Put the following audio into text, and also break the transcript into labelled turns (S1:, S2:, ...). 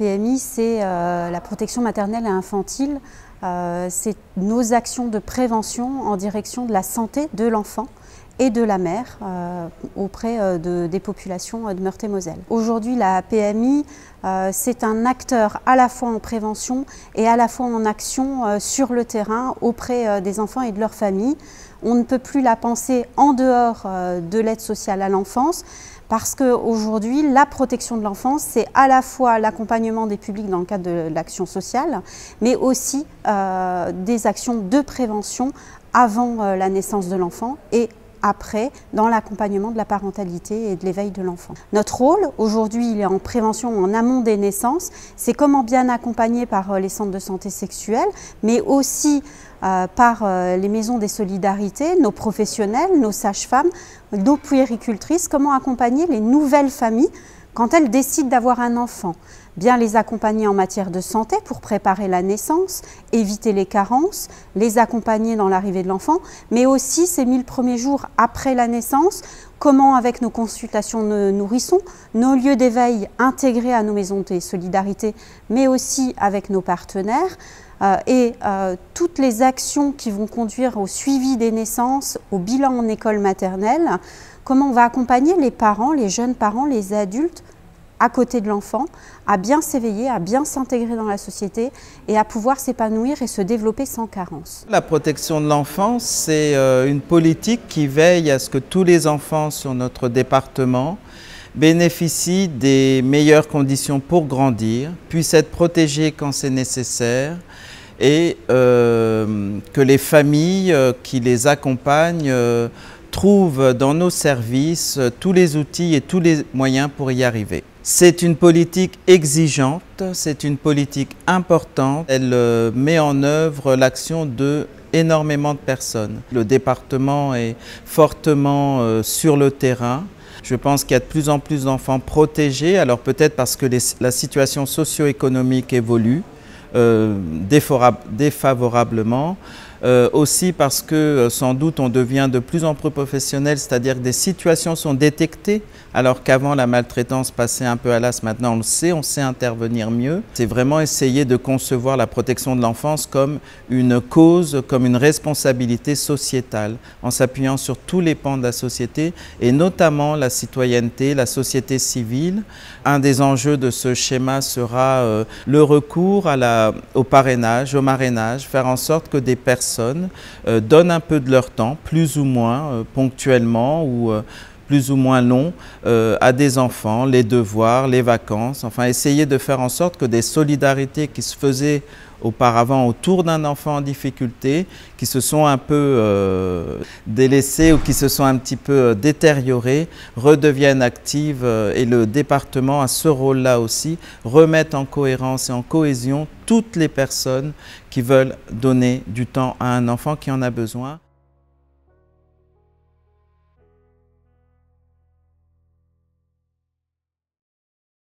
S1: PMI, c'est la protection maternelle et infantile. C'est nos actions de prévention en direction de la santé de l'enfant et de la mère auprès des populations de Meurthe-et-Moselle. Aujourd'hui, la PMI, c'est un acteur à la fois en prévention et à la fois en action sur le terrain auprès des enfants et de leurs familles. On ne peut plus la penser en dehors de l'aide sociale à l'enfance, parce qu'aujourd'hui, la protection de l'enfance, c'est à la fois l'accompagnement des publics dans le cadre de l'action sociale, mais aussi des actions de prévention avant la naissance de l'enfant et après, dans l'accompagnement de la parentalité et de l'éveil de l'enfant. Notre rôle, aujourd'hui, il est en prévention en amont des naissances. C'est comment bien accompagner par les centres de santé sexuelle, mais aussi par les maisons des solidarités, nos professionnels, nos sages-femmes, nos puéricultrices, comment accompagner les nouvelles familles quand elles décident d'avoir un enfant. Bien les accompagner en matière de santé pour préparer la naissance, éviter les carences, les accompagner dans l'arrivée de l'enfant, mais aussi ces 1000 premiers jours après la naissance, comment avec nos consultations de nourrissons, nos lieux d'éveil intégrés à nos maisons de solidarité, mais aussi avec nos partenaires, toutes les actions qui vont conduire au suivi des naissances, au bilan en école maternelle, comment on va accompagner les parents, les jeunes parents, les adultes, à côté de l'enfant, à bien s'éveiller, à bien s'intégrer dans la société et à pouvoir s'épanouir et se développer sans carence.
S2: La protection de l'enfance, c'est une politique qui veille à ce que tous les enfants sur notre département bénéficient des meilleures conditions pour grandir, puissent être protégés quand c'est nécessaire et que les familles qui les accompagnent trouvent dans nos services tous les outils et tous les moyens pour y arriver. C'est une politique exigeante, c'est une politique importante. Elle met en œuvre l'action de énormément de personnes. Le département est fortement sur le terrain. Je pense qu'il y a de plus en plus d'enfants protégés, alors peut-être parce que la situation socio-économique évolue défavorablement. Aussi parce que sans doute on devient de plus en plus professionnel, c'est-à-dire que des situations sont détectées alors qu'avant la maltraitance passait un peu à l'as, maintenant on le sait, on sait intervenir mieux. C'est vraiment essayer de concevoir la protection de l'enfance comme une cause, comme une responsabilité sociétale, en s'appuyant sur tous les pans de la société et notamment la citoyenneté, la société civile. Un des enjeux de ce schéma sera le recours au parrainage, au marrainage, faire en sorte que des personnes donnent un peu de leur temps, plus ou moins ponctuellement ou plus ou moins long, à des enfants, les devoirs, les vacances, enfin essayer de faire en sorte que des solidarités qui se faisaient auparavant autour d'un enfant en difficulté, qui se sont un peu délaissées ou qui se sont un petit peu détériorées, redeviennent actives et le département a ce rôle-là aussi, remettre en cohérence et en cohésion toutes les personnes qui veulent donner du temps à un enfant qui en a besoin.